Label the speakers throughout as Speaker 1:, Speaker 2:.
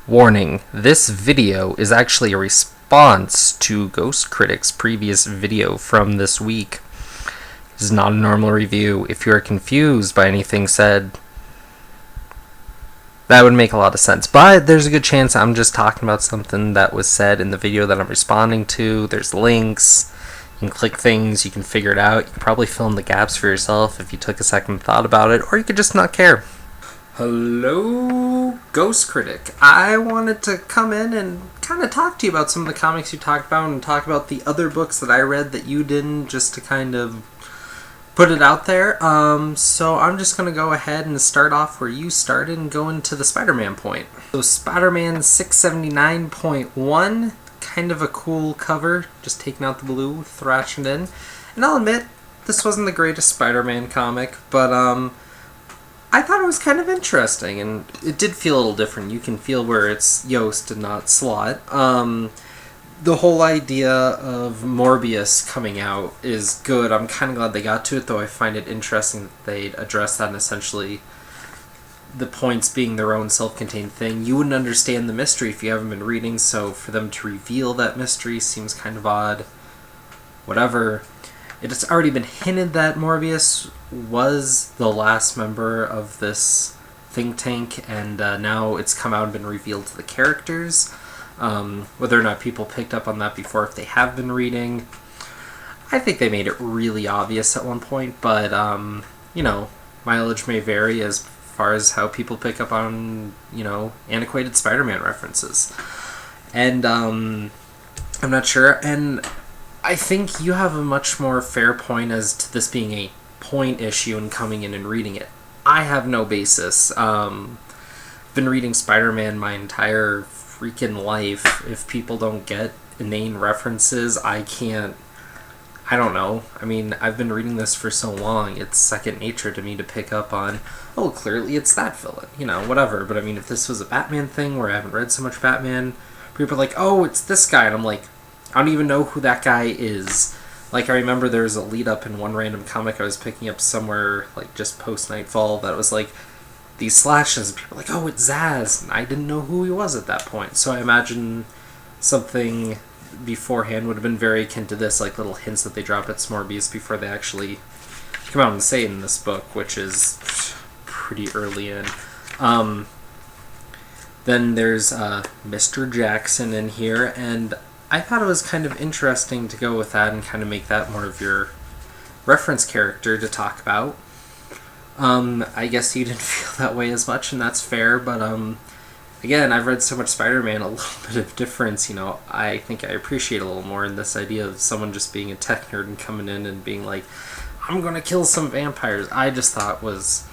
Speaker 1: Warning, this video is actually a response to Ghost Critic's previous video from this week. This is not a normal review. If you are confused by anything said, that would make a lot of sense. But there's a good chance I'm just talking about something that was said in the video that I'm responding to. There's links. You can click things. You can figure it out. You can probably fill in the gaps for yourself if you took a second thought about it. Or you could just not care. Hello, Ghost Critic. I wanted to come in and kind of talk to you about some of the comics you talked about and talk about the other books that I read that you didn't, just to kind of put it out there. So I'm just going to go ahead and start off where you started and go into the SpiderMan point. So SpiderMan 679.1, kind of a cool cover, just taking out the blue, thrashing it in. And I'll admit, this wasn't the greatest SpiderMan comic, but I thought it was kind of interesting, and it did feel a little different. You can feel where it's Yost and not Slott. The whole idea of Morbius coming out is good. I'm kind of glad they got to it, though I find it interesting that they'd address that, and essentially the points being their own self-contained thing. You wouldn't understand the mystery if you haven't been reading, so for them to reveal that mystery seems kind of odd. Whatever. It's already been hinted that Morbius was the last member of this think tank, and now it's come out and been revealed to the characters. Whether or not people picked up on that before, if they have been reading, I think they made it really obvious at one point, but, you know, mileage may vary as far as how people pick up on, you know, antiquated Spider-Man references. And, I'm not sure, and I think you have a much more fair point as to this being a point issue and coming in and reading it. I have no basis. Been reading Spider-Man my entire freaking life. If people don't get inane references, I don't know. I mean, I've been reading this for so long, it's second nature to me to pick up on, oh, clearly it's that villain, you know, whatever. But I mean, if this was a Batman thing where I haven't read so much Batman, people are like, oh, it's this guy, and I'm like, I don't even know who that guy is. Like, I remember there was a lead-up in one random comic I was picking up somewhere, like, just post-Nightfall, that was, like, these slashes, and people were like, oh, it's Zaz, and I didn't know who he was at that point. So I imagine something beforehand would have been very akin to this, like, little hints that they drop at Morbius before they actually come out and say it in this book, which is pretty early in. Then there's Mr. Jackson in here, and I thought it was kind of interesting to go with that and kind of make that more of your reference character to talk about. I guess you didn't feel that way as much, and that's fair, but again, I've read so much Spider-Man, a little bit of difference, you know, I think I appreciate a little more in this idea of someone just being a tech nerd and coming in and being like, I'm gonna kill some vampires. I just thought was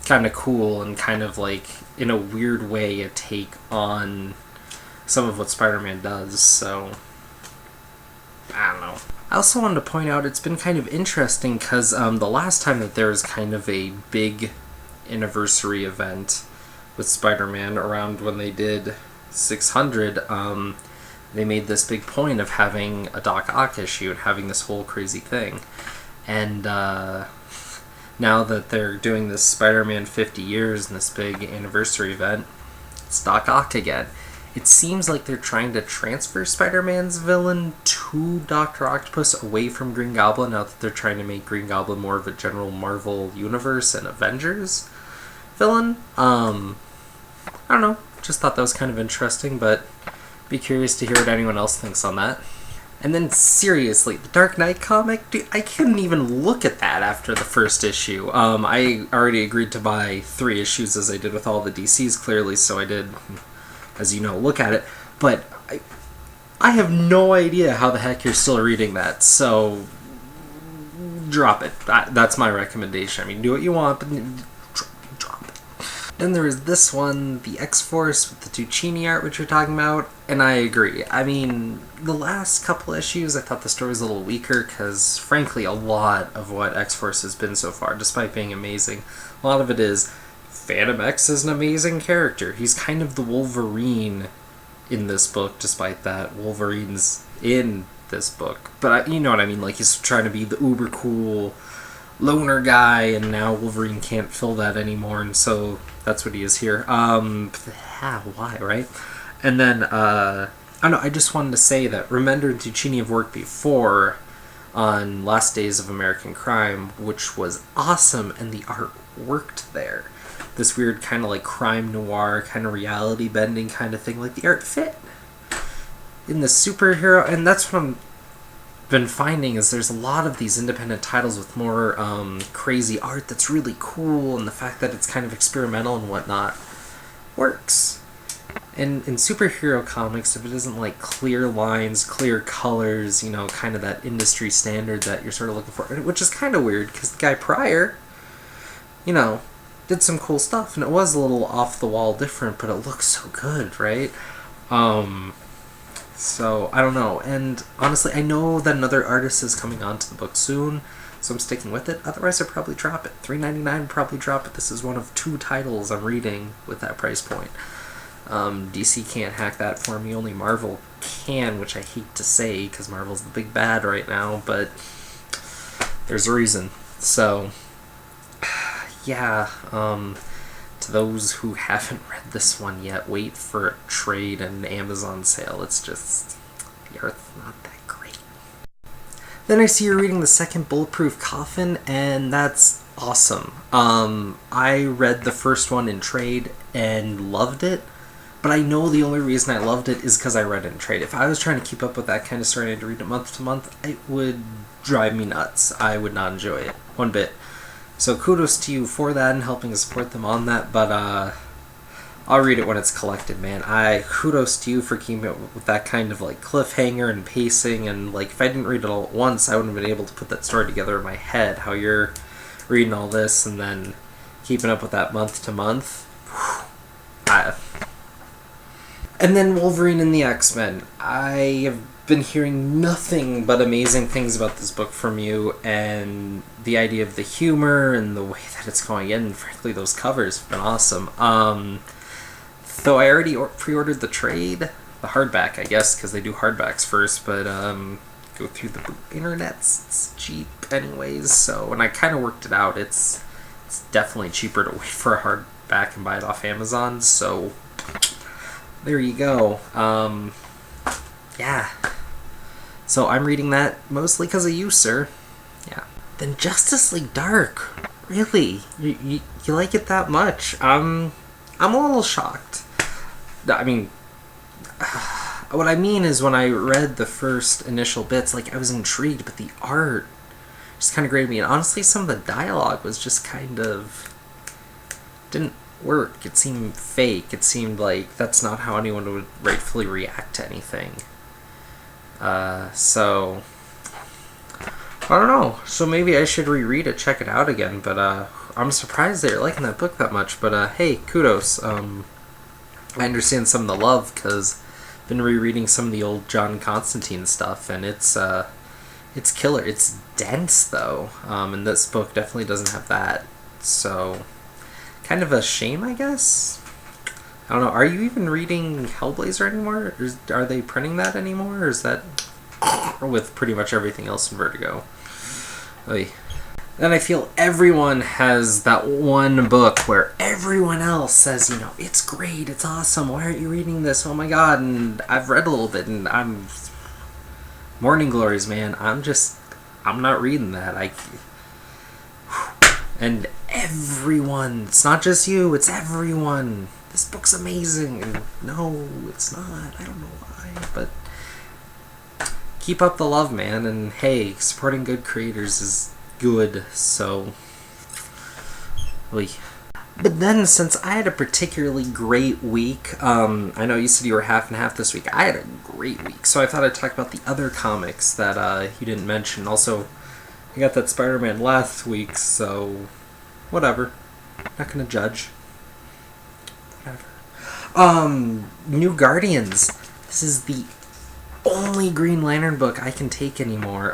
Speaker 1: kind of cool and kind of like, in a weird way, a take on some of what Spider-Man does, so I don't know. I also wanted to point out it's been kind of interesting because the last time that there was kind of a big anniversary event with Spider-Man, around when they did 600, they made this big point of having a Doc Ock issue and having this whole crazy thing. And now that they're doing this Spider-Man 50 years and this big anniversary event, it's Doc Ock again. It seems like they're trying to transfer Spider-Man's villain to Dr. Octopus away from Green Goblin, now that they're trying to make Green Goblin more of a general Marvel Universe and Avengers villain. I don't know, just thought that was kind of interesting, but be curious to hear what anyone else thinks on that. And then seriously, the Dark Knight comic, dude, I couldn't even look at that after the first issue. I already agreed to buy 3 issues as I did with all the DCs, clearly, so I did, as you know, look at it, but I have no idea how the heck you're still reading that, so drop it. That's my recommendation. I mean, do what you want, but drop it. Then there is this one, the XForce with the Tuccini art, which you're talking about, and I agree. I mean, the last couple issues, I thought the story was a little weaker, because frankly, a lot of what XForce has been so far, despite being amazing, a lot of it is Phantom X is an amazing character. He's kind of the Wolverine in this book, despite that Wolverine's in this book. But you know what I mean, like, he's trying to be the uber cool loner guy, and now Wolverine can't fill that anymore, and so that's what he is here. Why, right? And then, I don't know, I just wanted to say that Remender Duccini have worked before on Last Days of American Crime, which was awesome, and the art worked there. This weird kind of like crime noir, kind of reality bending kind of thing, like the art fit in the superhero, and that's what I'm been finding is there's a lot of these independent titles with more crazy art that's really cool, and the fact that it's kind of experimental and whatnot works. And in superhero comics, if it isn't like clear lines, clear colors, you know, kind of that industry standard that you're sort of looking for, which is kind of weird because the guy prior, you know, did some cool stuff, and it was a little off the wall different, but it looks so good, right? So, I don't know. And honestly, I know that another artist is coming onto the book soon, so I'm sticking with it. Otherwise, I'd probably drop it. $3.99 probably drop it. This is one of 2 titles I'm reading with that price point. DC can't hack that for me. Only Marvel can, which I hate to say, because Marvel's the big bad right now, but there's a reason. So, yeah, to those who haven't read this one yet, wait for a trade and Amazon sale. It's just, the art's not that great. Then I see you're reading the second Bulletproof Coffin, and that's awesome. I read the first one in trade and loved it, but I know the only reason I loved it is because I read it in trade. If I was trying to keep up with that kind of story and I had to read it month to month, it would drive me nuts. I would not enjoy it one bit. So kudos to you for that and helping support them on that, but I'll read it when it's collected, man. Kudos to you for keeping it with that kind of like cliffhanger and pacing, and like if I didn't read it all at once, I wouldn't have been able to put that story together in my head, how you're reading all this and then keeping up with that month to month. And then Wolverine and the X-Men. I have been hearing nothing but amazing things about this book from you, and the idea of the humor and the way that it's going in, and frankly those covers have been awesome. Though I already pre-ordered the trade, the hardback I guess, because they do hardbacks first, but go through the internets, it's cheap anyways, so when I kind of worked it out, it's definitely cheaper to wait for a hardback and buy it off Amazon, so there you go. Yeah. So I'm reading that mostly because of you, sir. Yeah. Then Justice League Dark. Really? You like it that much? I'm a little shocked. I mean, what I mean is when I read the first initial bits, like I was intrigued, but the art just kind of grated me. And honestly, some of the dialogue was just kind of didn't work. It seemed fake. It seemed like that's not how anyone would rightfully react to anything. So I don't know. So maybe I should reread it, check it out again. But I'm surprised that you're liking that book that much. But hey, kudos. I understand some of the love because I've been rereading some of the old John Constantine stuff, and it's killer. It's dense though, and this book definitely doesn't have that. So kind of a shame, I guess. I don't know. Are you even reading Hellblazer anymore? Are they printing that anymore? Or is that with pretty much everything else in Vertigo? Oy. Then I feel everyone has that one book where everyone else says, you know, it's great, it's awesome, why aren't you reading this? Oh my god, and I've read a little bit, and I'm... Morning Glories, man. I'm not reading that. And everyone, it's not just you, it's everyone. This book's amazing. And no, it's not. I don't know why, but keep up the love, man. And hey, supporting good creators is good, so... But then, since I had a particularly great week, I know you said you were half and half this week. I had a great week, so I thought I'd talk about the other comics that you didn't mention. Also, I got that SpiderMan last week, so whatever. Not gonna judge. Whatever. New Guardians. This is the only Green Lantern book I can take anymore.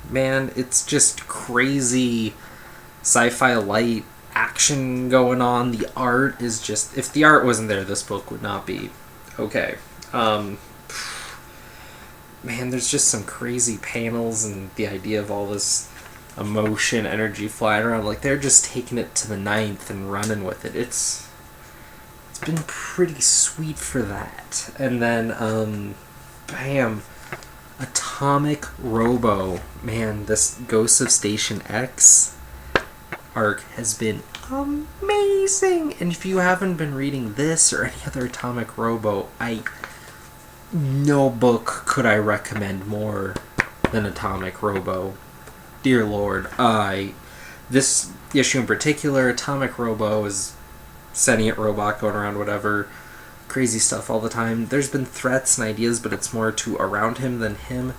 Speaker 1: Man, it's just crazy sci-fi light action going on. The art is just... If the art wasn't there, this book would not be okay. Man, there's just some crazy panels and the idea of all this emotion, energy flying around. Like, they're just taking it to the ninth and running with it. It's been pretty sweet for that. And then, bam, Atomic Robo. Man, this Ghosts of Station X arc has been amazing. And if you haven't been reading this or any other Atomic Robo, no book could I recommend more than Atomic Robo. Dear Lord, this issue in particular, Atomic Robo is sentient robot going around whatever, crazy stuff all the time. There's been threats and ideas, but it's more to around him than him.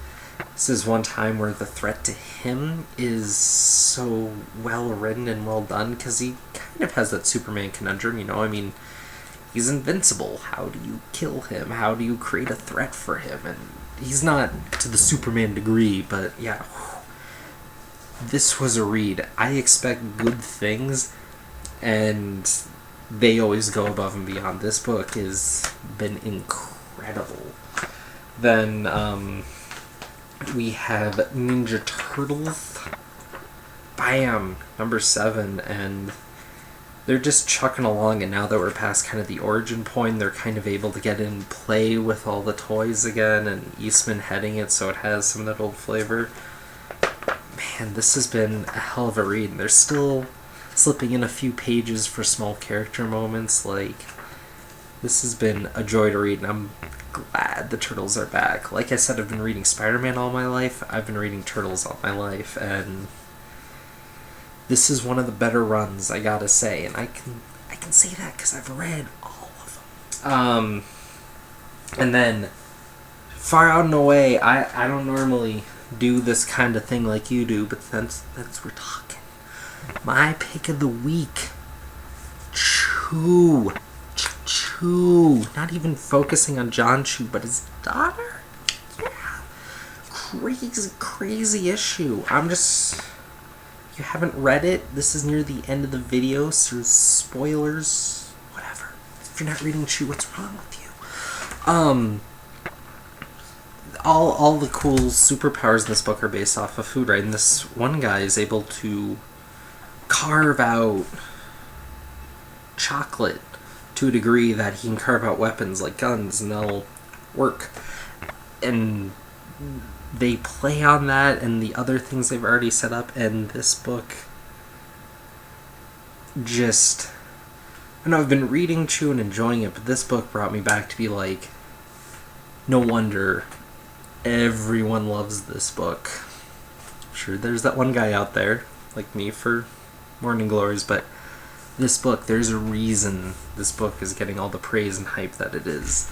Speaker 1: This is one time where the threat to him is so well written and well done, because he kind of has that Superman conundrum, you know? I mean, he's invincible. How do you kill him? How do you create a threat for him? And he's not to the Superman degree, but yeah. This was a read. I expect good things, and they always go above and beyond. This book has been incredible. Then we have Ninja Turtles. Bam! Number 7, and they're just chucking along, and now that we're past kind of the origin point, they're kind of able to get in play with all the toys again, and Eastman heading it, so it has some of that old flavor. Man, this has been a hell of a read. They're still slipping in a few pages for small character moments. Like, this has been a joy to read, and I'm glad the Turtles are back. Like I said, I've been reading SpiderMan all my life. I've been reading Turtles all my life, and this is one of the better runs, I gotta say. And I can say that because I've read all of them. And then, far out and away, I don't normally do this kind of thing like you do, but that's we're talking. My pick of the week, Chew. Not even focusing on John Chew, but his daughter. Yeah, crazy issue. You haven't read it. This is near the end of the video, so spoilers. Whatever. If you're not reading Chew, what's wrong with you? All the cool superpowers in this book are based off of food, right? And this one guy is able to carve out chocolate to a degree that he can carve out weapons like guns, and they'll work. And they play on that and the other things they've already set up, and this book just... I know I've been reading Chew and enjoying it, but this book brought me back to be like, no wonder everyone loves this book. Sure, there's that one guy out there, like me, for Morning Glories, but this book, there's a reason this book is getting all the praise and hype that it is.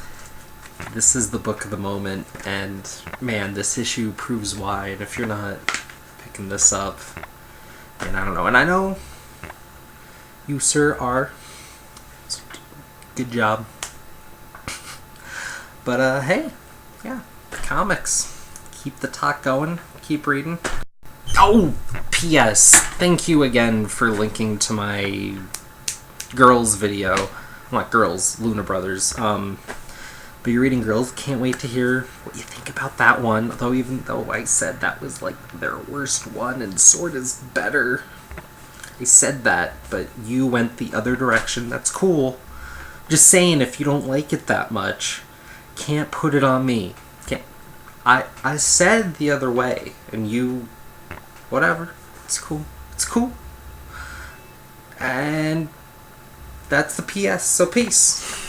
Speaker 1: This is the book of the moment, and man, this issue proves why. And if you're not picking this up, and I don't know, and I know you, sir, are. So good job. But hey, yeah, comics. Keep the talk going. Keep reading. Oh, P.S. Thank you again for linking to my Girls video. Not Girls, Luna Brothers. But you're reading Girls. Can't wait to hear what you think about that one. Though, even though I said that was like their worst one and Sword is better. I said that, but you went the other direction. That's cool. Just saying, if you don't like it that much, can't put it on me. Can't. I said the other way, and you... Whatever. It's cool. It's cool. And that's the PS, so peace.